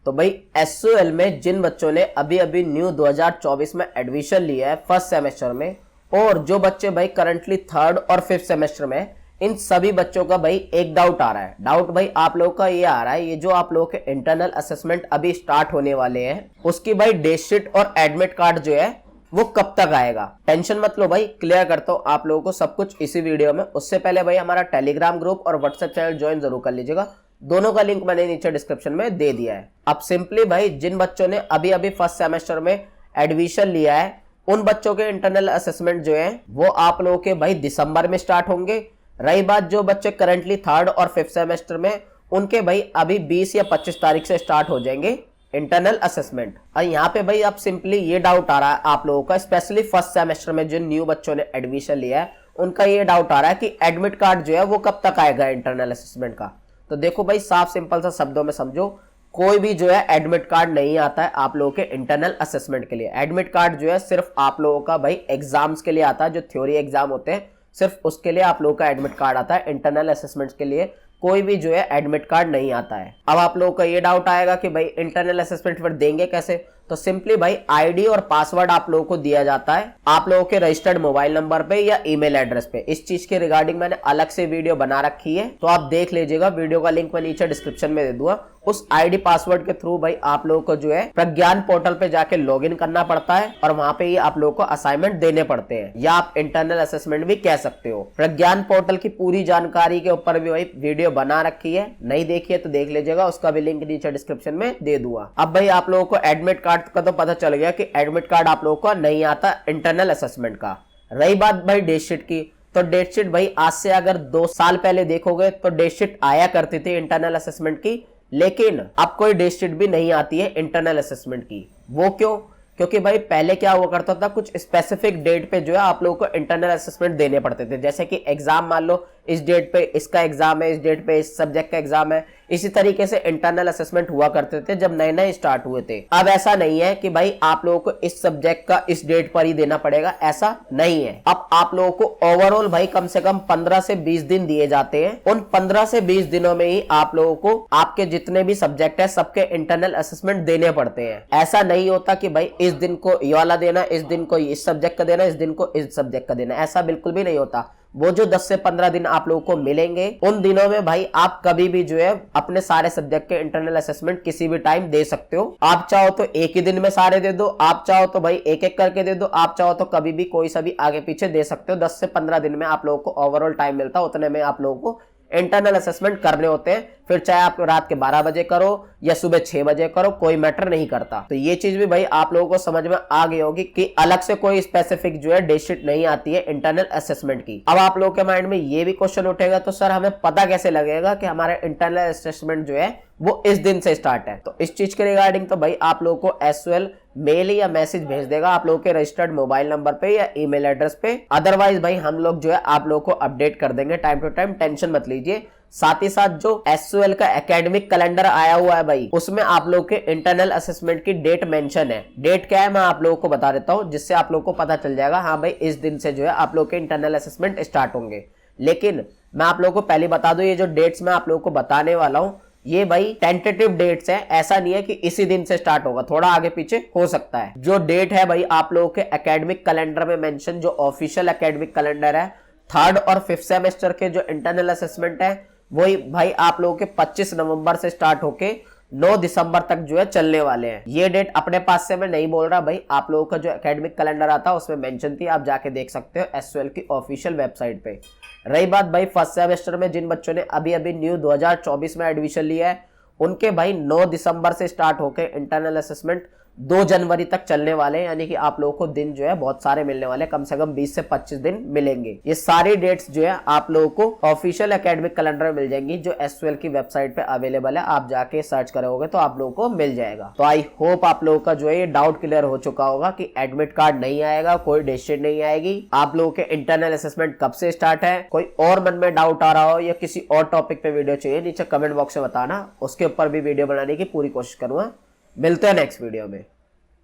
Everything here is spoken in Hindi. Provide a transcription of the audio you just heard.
तो भाई एसओएल में जिन बच्चों ने अभी अभी न्यू 2024 में एडमिशन लिया है फर्स्ट सेमेस्टर में, और जो बच्चे भाई करंटली थर्ड और फिफ्थ सेमेस्टर में, इन सभी बच्चों का भाई एक डाउट आ रहा है। डाउट भाई आप लोगों का ये आ रहा है, ये जो आप लोगों के इंटरनल असेसमेंट अभी स्टार्ट होने वाले हैं उसकी भाई डेट शीट और एडमिट कार्ड जो है वो कब तक आएगा। टेंशन मत लो भाई, क्लियर करता हूँ आप लोगों को सब कुछ इसी वीडियो में। उससे पहले भाई हमारा टेलीग्राम ग्रुप और व्हाट्सएप चैनल ज्वाइन जरूर कर लीजिएगा, दोनों का लिंक मैंने नीचे डिस्क्रिप्शन में दे दिया है। अब सिंपली भाई जिन बच्चों ने अभी अभी फर्स्ट सेमेस्टर में एडमिशन लिया है उन बच्चों के इंटरनल असेसमेंट जो है वो आप लोगों के भाई दिसंबर में स्टार्ट होंगे। रही बात जो बच्चे करंटली थर्ड और फिफ्थ सेमेस्टर में, उनके भाई अभी 20 या 25 तारीख से स्टार्ट हो जाएंगे इंटरनल असेसमेंट। और यहाँ पे भाई अब सिंपली ये डाउट आ रहा है आप लोगों का, स्पेशली फर्स्ट सेमेस्टर में जिन न्यू बच्चों ने एडमिशन लिया है उनका ये डाउट आ रहा है कि एडमिट कार्ड जो है वो कब तक आएगा इंटरनल असेसमेंट का। तो देखो भाई साफ सिंपल सा शब्दों में समझो, कोई भी जो है एडमिट कार्ड नहीं आता है आप लोगों के इंटरनल असेसमेंट के लिए। एडमिट कार्ड जो है सिर्फ आप लोगों का भाई एग्जाम्स के लिए आता है, जो थ्योरी एग्जाम होते हैं सिर्फ उसके लिए आप लोगों का एडमिट कार्ड आता है। इंटरनल असेसमेंट के लिए कोई भी जो है एडमिट कार्ड नहीं आता है। अब आप लोगों का ये डाउट आएगा कि भाई इंटरनल असेसमेंट फिर देंगे कैसे। तो सिंपली भाई आईडी और पासवर्ड आप लोगों को दिया जाता है आप लोगों के रजिस्टर्ड मोबाइल नंबर पे या ईमेल एड्रेस पे। इस चीज के रिगार्डिंग मैंने अलग से वीडियो बना रखी है, तो आप देख लीजिएगा, वीडियो का लिंक मैं नीचे डिस्क्रिप्शन में दे दूंगा। उस आईडी पासवर्ड के थ्रू भाई आप लोगों को जो है प्रज्ञान पोर्टल पे जाके लॉगिन करना पड़ता है और वहां पे ही आप लोगों को असाइनमेंट देने पड़ते हैं, या आप इंटरनल असेसमेंट भी कह सकते हो। प्रज्ञान पोर्टल की पूरी जानकारी के ऊपर भी भाई वीडियो बना रखी है, नहीं देखी है तो देख लीजिएगा, उसका भी लिंक नीचे डिस्क्रिप्शन में दे दूंगा। अब भाई आप लोगों को एडमिट कार्ड का तो पता चल गया कि एडमिट कार्ड आप लोगों को नहीं आता इंटरनल असेसमेंट का। रही बात भाई डेट शीट की, तो डेट शीट भाई आज से अगर 2 साल पहले देखोगे तो डेट शीट आया करती थी इंटरनल असेसमेंट की, लेकिन अब कोई डेट शीट भी नहीं आती है इंटरनल असेसमेंट की। वो क्यों? क्योंकि भाई पहले क्या हुआ करता था, कुछ स्पेसिफिक डेट पे जो है आप लोगों को इंटरनल असेसमेंट देने पड़ते थे। जैसे कि एग्जाम मान लो इस डेट पे इसका एग्जाम है, इस डेट पे इस सब्जेक्ट का एग्जाम है, इसी तरीके से इंटरनल असेसमेंट हुआ करते थे जब नए नए स्टार्ट हुए थे। अब ऐसा नहीं है कि भाई आप लोगों को इस सब्जेक्ट का इस डेट पर ही देना पड़ेगा, ऐसा नहीं है। अब आप लोगों को ओवरऑल भाई कम से कम 15 से 20 दिन दिए जाते हैं। उन 15 से 20 दिनों में ही आप लोगों को आपके जितने भी सब्जेक्ट है सबके इंटरनल असेसमेंट देने पड़ते हैं। ऐसा नहीं होता कि भाई इस दिन को ये वाला देना, इस दिन को इस सब्जेक्ट का देना, इस दिन को इस सब्जेक्ट का देना, ऐसा बिल्कुल भी नहीं होता। वो जो 10 से 15 दिन आप लोगों को मिलेंगे उन दिनों में भाई आप कभी भी जो है अपने सारे सब्जेक्ट के इंटरनल असेसमेंट किसी भी टाइम दे सकते हो। आप चाहो तो एक ही दिन में सारे दे दो, आप चाहो तो भाई एक एक करके दे दो, आप चाहो तो कभी भी कोई सा भी आगे पीछे दे सकते हो। 10 से 15 दिन में आप लोगों को ओवरऑल टाइम मिलता है, उतने में आप लोगों को इंटरनल असेसमेंट करने होते हैं। फिर चाहे आप रात के 12 बजे करो या सुबह 6 बजे करो, कोई मैटर नहीं करता। तो ये चीज भी भाई आप लोगों को समझ में आ गई होगी कि अलग से कोई स्पेसिफिक जो है डेट शीट नहीं आती है इंटरनल असेसमेंट की। अब आप लोगों के माइंड में ये भी क्वेश्चन उठेगा, तो सर हमें पता कैसे लगेगा कि हमारा इंटरनल असेसमेंट जो है वो इस दिन से स्टार्ट है। तो इस चीज के रिगार्डिंग तो भाई आप लोगों को एसओएल मेल या मैसेज भेज देगा आप लोगों के रजिस्टर्ड मोबाइल नंबर पे या ईमेल एड्रेस पे। अदरवाइज भाई हम लोग जो है आप लोगों को अपडेट कर देंगे टाइम टू टाइम, टेंशन मत लीजिए। साथ ही साथ जो एसओएल का एकेडमिक कैलेंडर आया हुआ है भाई, उसमें आप लोग के इंटरनल असेसमेंट की डेट मेंशन है। डेट क्या है मैं आप लोगों को बता देता हूं, जिससे आप लोगों को पता चल जाएगा हाँ भाई इस दिन से जो है आप लोग के इंटरनल असेसमेंट स्टार्ट होंगे। लेकिन मैं आप लोगों को पहले बता दूं, ये जो डेट्स मैं आप लोगों को बताने वाला हूं ये भाई टेंटेटिव डेट्स है, ऐसा नहीं है कि इसी दिन से स्टार्ट होगा, थोड़ा आगे पीछे हो सकता है। जो डेट है भाई आप लोगों के एकेडमिक कैलेंडर में मेंशन, जो ऑफिशियल एकेडमिक कैलेंडर है, थर्ड और फिफ्थ सेमेस्टर के जो इंटरनल असेसमेंट है वही भाई आप लोगों के 25 नवंबर से स्टार्ट होके 9 दिसंबर तक जो है चलने वाले हैं। ये डेट अपने पास से मैं नहीं बोल रहा भाई, आप लोगों का जो एकेडमिक कैलेंडर आता है उसमें मेंशन थी, आप जाके देख सकते हो एसओएल की ऑफिशियल वेबसाइट पे। रही बात भाई फर्स्ट सेमेस्टर में जिन बच्चों ने अभी अभी न्यू 2024 में एडमिशन लिया है उनके भाई 9 दिसंबर से स्टार्ट होके इंटरनल असेसमेंट 2 जनवरी तक चलने वाले हैं, यानी कि आप लोगों को दिन जो है बहुत सारे मिलने वाले हैं, कम से कम 20 से 25 दिन मिलेंगे। ये सारी डेट्स जो है आप लोगों को ऑफिशियल एकेडमिक कैलेंडर में मिल जाएंगी, जो एसओएल की वेबसाइट पे अवेलेबल है। आप जाके सर्च करोगे तो आप लोगों को मिल जाएगा। तो आई होप आप लोगों का जो है ये डाउट क्लियर हो चुका होगा कि एडमिट कार्ड नहीं आएगा, कोई डेट शीट नहीं आएगी, आप लोगों के इंटरनल असेसमेंट कब से स्टार्ट है। कोई और मन में डाउट आ रहा हो या किसी और टॉपिक पे वीडियो चाहिए, नीचे कमेंट बॉक्स में बताना, उसके ऊपर भी वीडियो बनाने की पूरी कोशिश करूंगा। मिलते हैं नेक्स्ट वीडियो में।